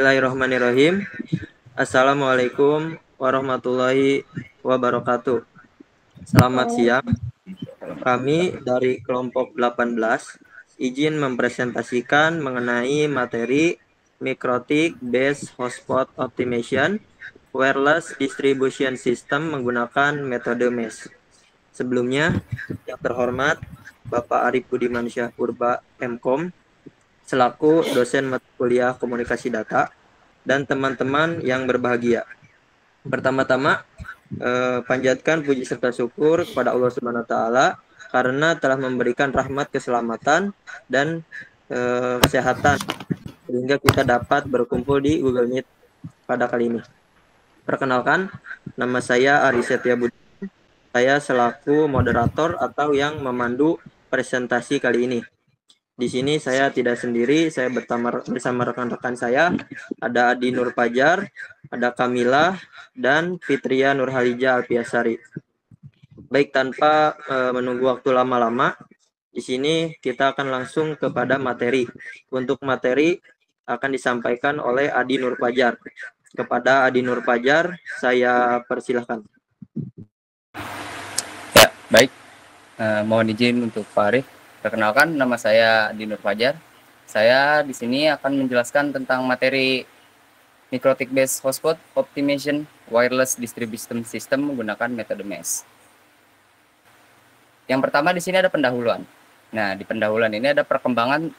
Bismillahirrahmanirrahim. Assalamualaikum warahmatullahi wabarakatuh. Selamat siang. Kami dari kelompok 18 izin mempresentasikan mengenai materi Mikrotik Based Hotspot Optimization Wireless Distribution System menggunakan metode MES. Sebelumnya, yang terhormat Bapak Arif Budiman Syah Purba MKOM selaku dosen mata kuliah komunikasi data dan teman-teman yang berbahagia. Pertama-tama, panjatkan puji serta syukur kepada Allah Subhanahu wa taala karena telah memberikan rahmat keselamatan dan kesehatan sehingga kita dapat berkumpul di Google Meet pada kali ini. Perkenalkan, nama saya Ari Setia Budi. Saya selaku moderator atau yang memandu presentasi kali ini. Di sini saya tidak sendiri, saya bersama rekan-rekan saya. Ada Adi Nur Fajar, ada Kamila, dan Fitria Nurhalija Alpiasari. Baik, tanpa menunggu waktu lama-lama, di sini kita akan langsung kepada materi. Untuk materi akan disampaikan oleh Adi Nur Fajar. Kepada Adi Nur Fajar, saya persilahkan. Ya, baik. Mohon izin untuk Pak Arif. Perkenalkan, nama saya Adi Nur Fajar. Saya di sini akan menjelaskan tentang materi Mikrotik Based Hotspot Optimization Wireless Distribution System menggunakan metode MES. Yang pertama di sini ada pendahuluan. Nah, di pendahuluan ini ada perkembangan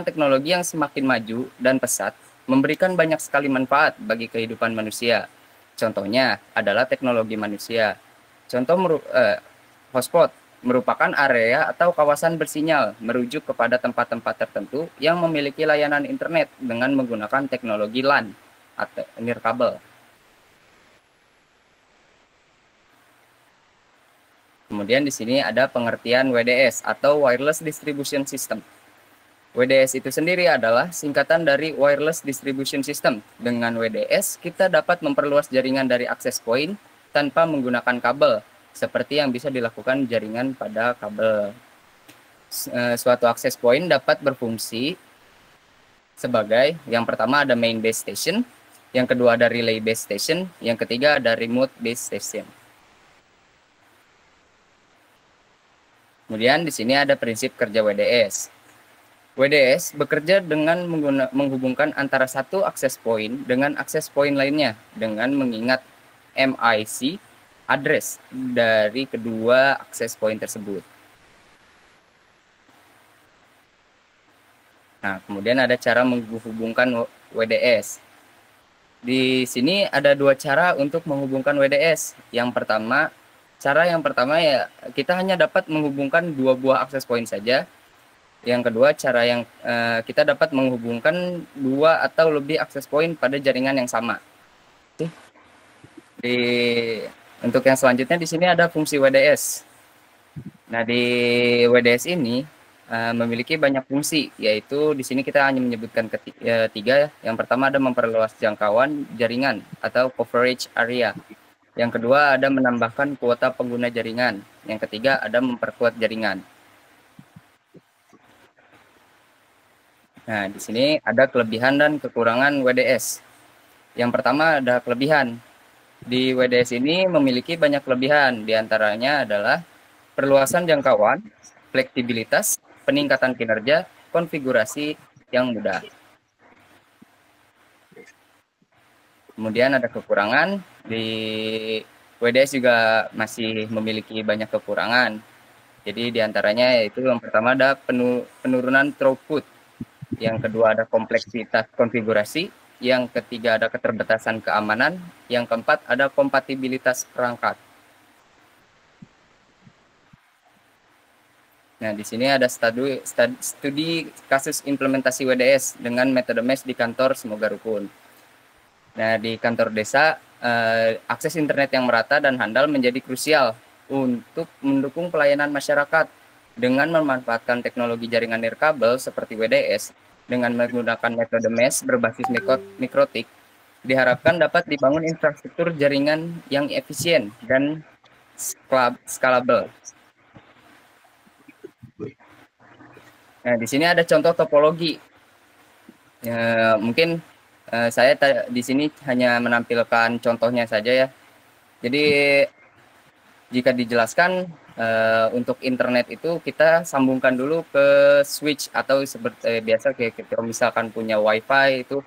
teknologi yang semakin maju dan pesat, memberikan banyak sekali manfaat bagi kehidupan manusia. Contohnya adalah teknologi manusia. Contoh hotspot merupakan area atau kawasan bersinyal merujuk kepada tempat-tempat tertentu yang memiliki layanan internet dengan menggunakan teknologi LAN atau nirkabel. Kemudian di sini ada pengertian WDS atau Wireless Distribution System. WDS itu sendiri adalah singkatan dari Wireless Distribution System. Dengan WDS, kita dapat memperluas jaringan dari access point tanpa menggunakan kabel, seperti yang bisa dilakukan jaringan pada kabel. Suatu access point dapat berfungsi sebagai, yang pertama ada main base station, yang kedua ada relay base station, yang ketiga ada remote base station. Kemudian di sini ada prinsip kerja WDS. WDS bekerja dengan menghubungkan antara satu access point dengan access point lainnya dengan mengingat MIC address dari kedua access point tersebut. Nah, kemudian ada cara menghubungkan WDS. Di sini ada dua cara untuk menghubungkan WDS. Cara yang pertama ya kita hanya dapat menghubungkan dua buah access point saja. Yang kedua, cara yang kita dapat menghubungkan dua atau lebih access point pada jaringan yang sama. Untuk yang selanjutnya di sini ada fungsi WDS. Nah, di WDS ini memiliki banyak fungsi, yaitu di sini kita hanya menyebutkan tiga. Yang pertama ada memperluas jangkauan jaringan atau coverage area. Yang kedua ada menambahkan kuota pengguna jaringan. Yang ketiga ada memperkuat jaringan. Nah, di sini ada kelebihan dan kekurangan WDS. Yang pertama ada kelebihan. Di WDS ini memiliki banyak kelebihan, diantaranya adalah perluasan jangkauan, fleksibilitas, peningkatan kinerja, konfigurasi yang mudah. Kemudian ada kekurangan, di WDS juga masih memiliki banyak kekurangan. Jadi diantaranya yaitu yang pertama ada penurunan throughput, yang kedua ada kompleksitas konfigurasi, yang ketiga ada keterbatasan keamanan, yang keempat ada kompatibilitas perangkat. Nah, di sini ada studi kasus implementasi WDS dengan metode MES di kantor Semoga Rukun. Nah, di kantor desa, akses internet yang merata dan handal menjadi krusial untuk mendukung pelayanan masyarakat. Dengan memanfaatkan teknologi jaringan nirkabel seperti WDS, dengan menggunakan metode MES berbasis mikrotik, diharapkan dapat dibangun infrastruktur jaringan yang efisien dan scalable. Nah, di sini ada contoh topologi. Mungkin Saya di sini hanya menampilkan contohnya saja ya. Jadi jika dijelaskan untuk internet itu kita sambungkan dulu ke switch atau seperti biasa kayak kalau misalkan punya WiFi itu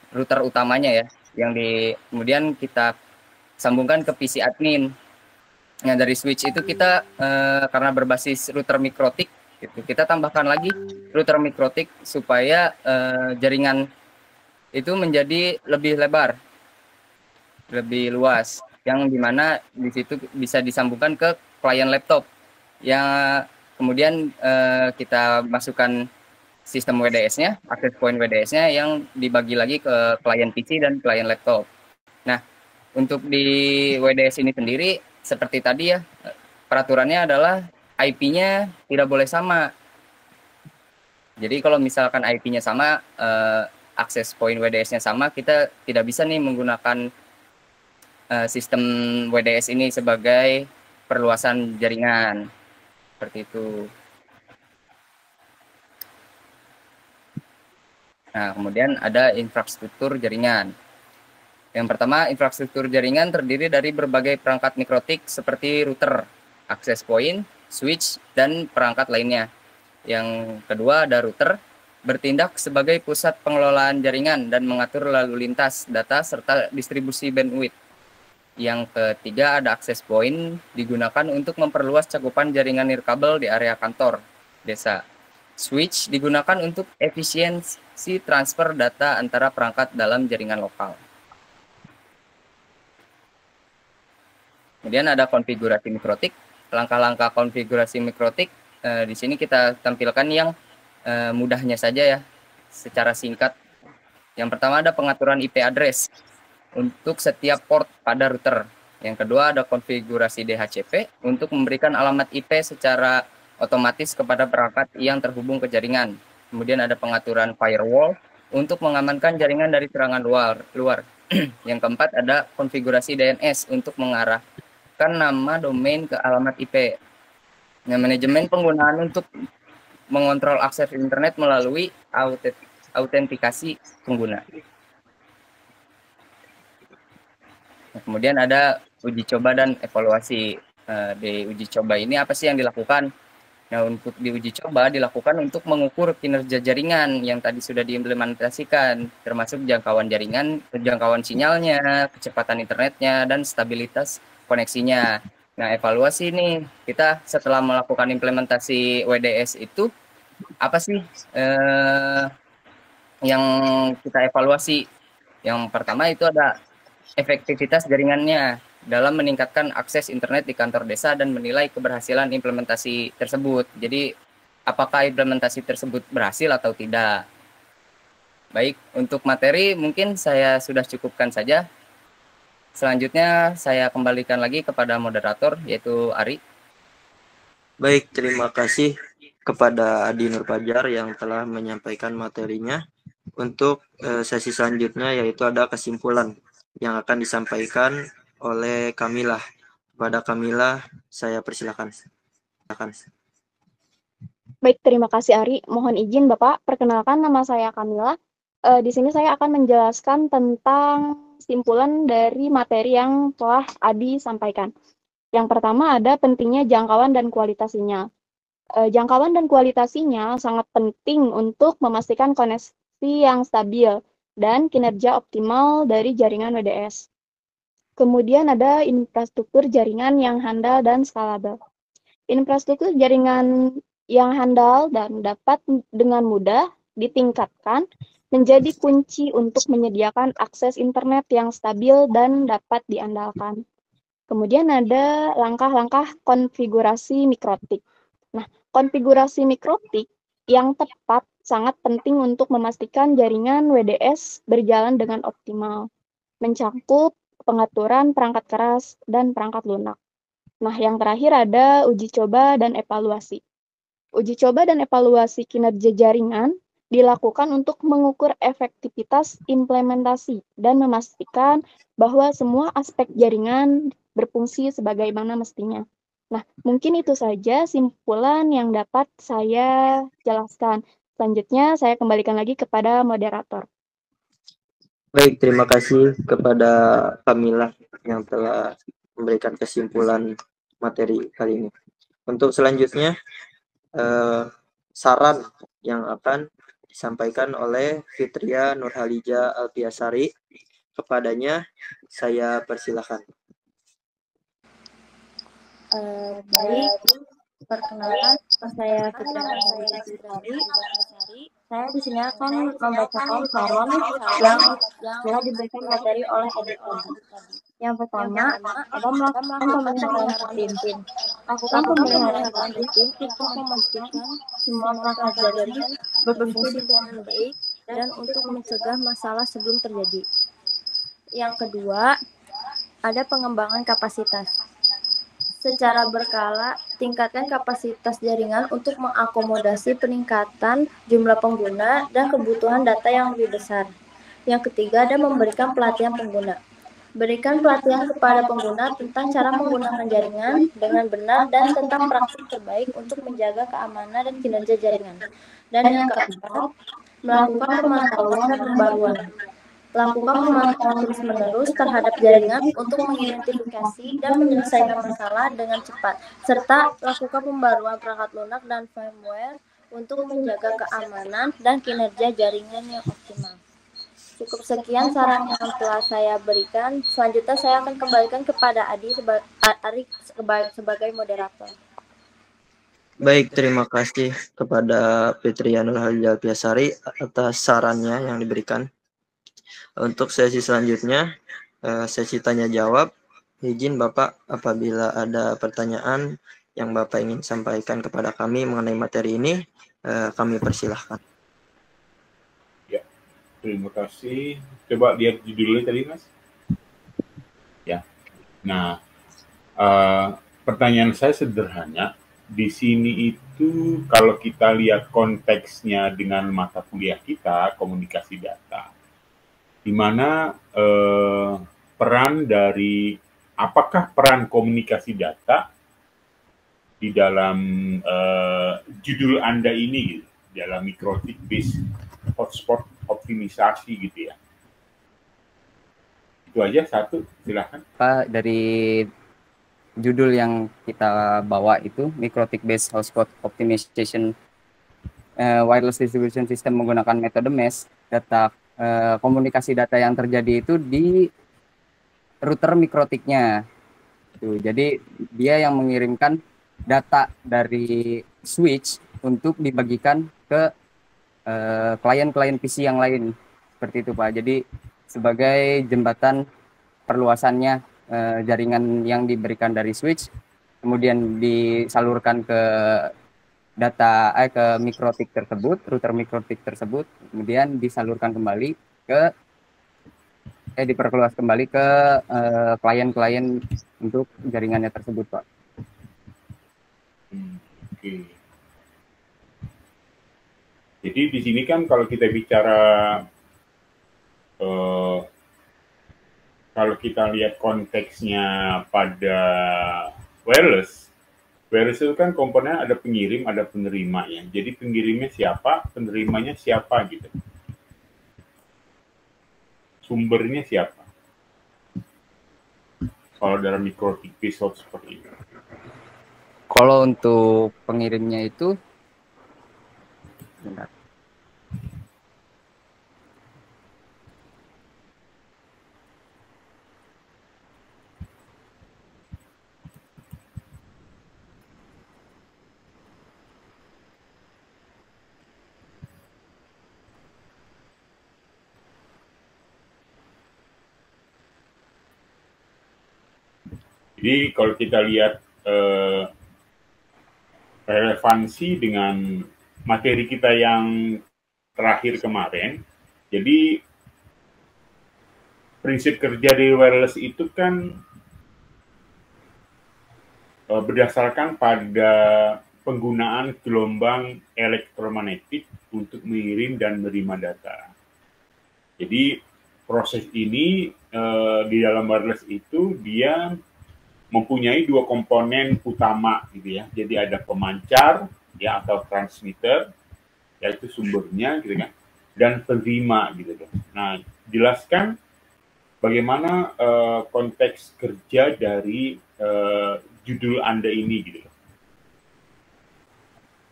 router utamanya ya, yang kemudian kita sambungkan ke PC admin. Nah dari switch itu kita karena berbasis router mikrotik, gitu, kita tambahkan lagi router mikrotik supaya jaringan itu menjadi lebih lebar, lebih luas, yang dimana di situ bisa disambungkan ke klien laptop, yang kemudian kita masukkan sistem WDS-nya, access point WDS-nya yang dibagi lagi ke klien PC dan klien laptop. Nah, untuk di WDS ini sendiri, seperti tadi ya, peraturannya adalah IP-nya tidak boleh sama. Jadi kalau misalkan IP-nya sama, akses point WDS-nya sama, kita tidak bisa nih menggunakan sistem WDS ini sebagai perluasan jaringan. Seperti itu. Nah, kemudian ada infrastruktur jaringan. Yang pertama, infrastruktur jaringan terdiri dari berbagai perangkat mikrotik seperti router, access point, switch, dan perangkat lainnya. Yang kedua ada router, bertindak sebagai pusat pengelolaan jaringan dan mengatur lalu lintas data serta distribusi bandwidth. Yang ketiga ada access point, digunakan untuk memperluas cakupan jaringan nirkabel di area kantor, desa. Switch digunakan untuk efisiensi transfer data antara perangkat dalam jaringan lokal. Kemudian ada konfigurasi mikrotik. Langkah-langkah konfigurasi mikrotik di sini kita tampilkan yang mudahnya saja ya, secara singkat. Yang pertama ada pengaturan IP address untuk setiap port pada router. Yang kedua ada konfigurasi DHCP untuk memberikan alamat IP secara otomatis kepada perangkat yang terhubung ke jaringan. Kemudian ada pengaturan firewall untuk mengamankan jaringan dari serangan luar. Yang keempat ada konfigurasi DNS untuk mengarahkan nama domain ke alamat IP. Nah, manajemen penggunaan untuk mengontrol akses internet melalui autentikasi pengguna. Nah, kemudian ada uji coba dan evaluasi. Di uji coba ini apa sih yang dilakukan? Nah, untuk di uji coba dilakukan untuk mengukur kinerja jaringan yang tadi sudah diimplementasikan, termasuk jangkauan jaringan, jangkauan sinyalnya, kecepatan internetnya, dan stabilitas koneksinya. Nah, evaluasi ini kita setelah melakukan implementasi WDS itu, apa sih yang kita evaluasi? Yang pertama itu ada efektivitas jaringannya dalam meningkatkan akses internet di kantor desa dan menilai keberhasilan implementasi tersebut. Jadi, apakah implementasi tersebut berhasil atau tidak? Baik, untuk materi mungkin saya sudah cukupkan saja. Selanjutnya saya kembalikan lagi kepada moderator, yaitu Ari. Baik, terima kasih kepada Adi Nurfajar yang telah menyampaikan materinya. Untuk sesi selanjutnya yaitu ada kesimpulan yang akan disampaikan oleh Kamilah. Pada Kamilah, saya persilakan. Baik, terima kasih Ari. Mohon izin Bapak, perkenalkan nama saya Kamila. Di sini saya akan menjelaskan tentang kesimpulan dari materi yang telah Adi sampaikan. Yang pertama ada pentingnya jangkauan dan kualitas sinyal. Jangkauan dan kualitas sinyal sangat penting untuk memastikan koneksi yang stabil dan kinerja optimal dari jaringan WDS. Kemudian ada infrastruktur jaringan yang handal dan skalabel. Infrastruktur jaringan yang handal dan dapat dengan mudah ditingkatkan menjadi kunci untuk menyediakan akses internet yang stabil dan dapat diandalkan. Kemudian ada langkah-langkah konfigurasi mikrotik. Nah, konfigurasi mikrotik yang tepat sangat penting untuk memastikan jaringan WDS berjalan dengan optimal, mencakup pengaturan perangkat keras dan perangkat lunak. Nah, yang terakhir ada uji coba dan evaluasi. Uji coba dan evaluasi kinerja jaringan dilakukan untuk mengukur efektivitas implementasi dan memastikan bahwa semua aspek jaringan berfungsi sebagaimana mestinya. Nah, mungkin itu saja simpulan yang dapat saya jelaskan. Selanjutnya, saya kembalikan lagi kepada moderator. Baik, terima kasih kepada Kamila yang telah memberikan kesimpulan materi kali ini. Untuk selanjutnya, saran yang akan disampaikan oleh Fitria Nurhalija Alpiasari. Kepadanya saya persilahkan. Baik, perkenalkan, saya Fitria Nurhalija Alpiasari. Saya di sini akan membacakan saran yang telah diberikan materi oleh adik tadi. Yang pertama, ada melakukan pemeliharaan rutin. Lakukan pemeliharaan rutin untuk memastikan semua perangkat jaringan berfungsi dengan baik dan untuk mencegah masalah sebelum terjadi. Yang kedua, ada pengembangan kapasitas. Secara berkala, tingkatkan kapasitas jaringan untuk mengakomodasi peningkatan jumlah pengguna dan kebutuhan data yang lebih besar. Yang ketiga, ada memberikan pelatihan pengguna. Berikan pelatihan kepada pengguna tentang cara menggunakan jaringan dengan benar dan tentang praktik terbaik untuk menjaga keamanan dan kinerja jaringan. Dan yang keempat, melakukan pemantauan dan pembaruan. Lakukan pemantauan terus-menerus terhadap jaringan untuk mengidentifikasi dan menyelesaikan masalah dengan cepat, serta lakukan pembaruan perangkat lunak dan firmware untuk menjaga keamanan dan kinerja jaringan yang optimal. Cukup sekian saran yang telah saya berikan. Selanjutnya saya akan kembalikan kepada Ari sebagai moderator. Baik, terima kasih kepada Fitria Nurhalija Alpiasari atas sarannya yang diberikan. Untuk sesi selanjutnya, sesi tanya jawab. Izin Bapak, apabila ada pertanyaan yang Bapak ingin sampaikan kepada kami mengenai materi ini, kami persilahkan. Ya, terima kasih. Coba lihat judulnya tadi, Mas. Ya. Nah, pertanyaan saya sederhana. Di sini itu kalau kita lihat konteksnya dengan mata kuliah kita, komunikasi data, di mana peran dari apakah peran komunikasi data di dalam judul Anda ini gitu, dalam mikrotik based hotspot optimisasi gitu ya. Itu aja satu, silahkan. Pak, dari judul yang kita bawa itu mikrotik based hotspot optimization wireless distribution system menggunakan metode mesh, data komunikasi data yang terjadi itu di router mikrotiknya. Jadi dia yang mengirimkan data dari switch untuk dibagikan ke klien-klien PC yang lain. Seperti itu Pak. Jadi sebagai jembatan perluasannya jaringan yang diberikan dari switch, kemudian disalurkan ke data ke mikrotik tersebut, router mikrotik tersebut, kemudian disalurkan kembali ke diperluas kembali ke klien-klien untuk jaringannya tersebut, Pak. Oke. Jadi di sini kan kalau kita bicara kalau kita lihat konteksnya pada wireless itu kan komponen ada pengirim, ada penerima ya. Jadi pengirimnya siapa, penerimanya siapa gitu. Sumbernya siapa. Kalau dalam mikrotik based seperti itu. Kalau untuk pengirimnya itu, bentar. Jadi kalau kita lihat relevansi dengan materi kita yang terakhir kemarin, jadi prinsip kerja di wireless itu kan berdasarkan pada penggunaan gelombang elektromagnetik untuk mengirim dan menerima data. Jadi proses ini di dalam wireless itu dia mempunyai dua komponen utama gitu ya. Jadi ada pemancar ya atau transmitter, yaitu sumbernya gitu kan. dan penerima gitu loh. Nah, jelaskan bagaimana konteks kerja dari judul Anda ini gitu loh.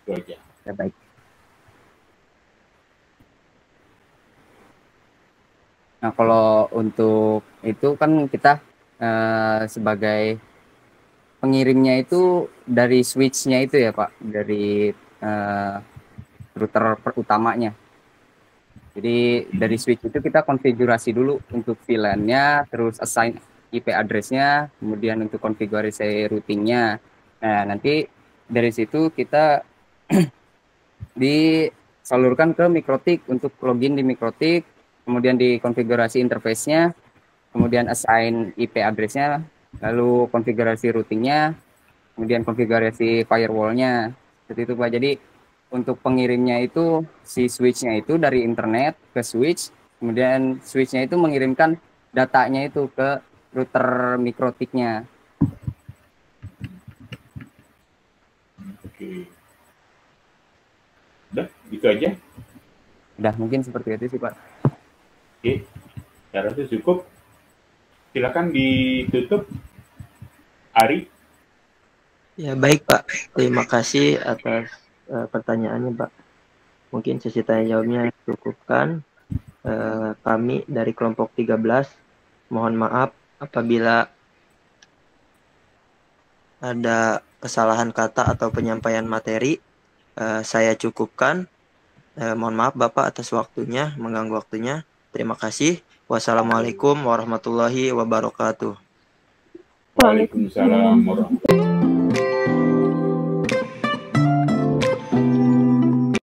Itu aja. Ya, baik. Nah, kalau untuk itu kan kita sebagai pengirimnya itu dari switch-nya itu ya Pak, dari router utamanya. Jadi dari switch itu kita konfigurasi dulu untuk VLAN-nya, terus assign IP address-nya, kemudian untuk konfigurasi routing-nya. Nah, nanti dari situ kita disalurkan ke Mikrotik untuk login di Mikrotik, kemudian dikonfigurasi interface-nya, kemudian assign IP address-nya, lalu konfigurasi routing-nya, kemudian konfigurasi firewall-nya. Seperti itu Pak. Jadi untuk pengirimnya itu si switch-nya itu dari internet ke switch, kemudian switch-nya itu mengirimkan datanya itu ke router Mikrotik-nya. Oke. Udah, gitu aja. Udah, mungkin seperti itu sih Pak. Oke, saya rasa cukup. Silakan ditutup, Ari. Ya baik Pak, terima kasih atas pertanyaannya Pak. Mungkin sesi tanya jawabnya cukupkan. Kami dari kelompok 13 mohon maaf apabila ada kesalahan kata atau penyampaian materi. Saya cukupkan. Mohon maaf Bapak atas waktunya, mengganggu waktunya. Terima kasih. Wassalamualaikum warahmatullahi wabarakatuh. Waalaikumsalam warahmatullahi wabarakatuh.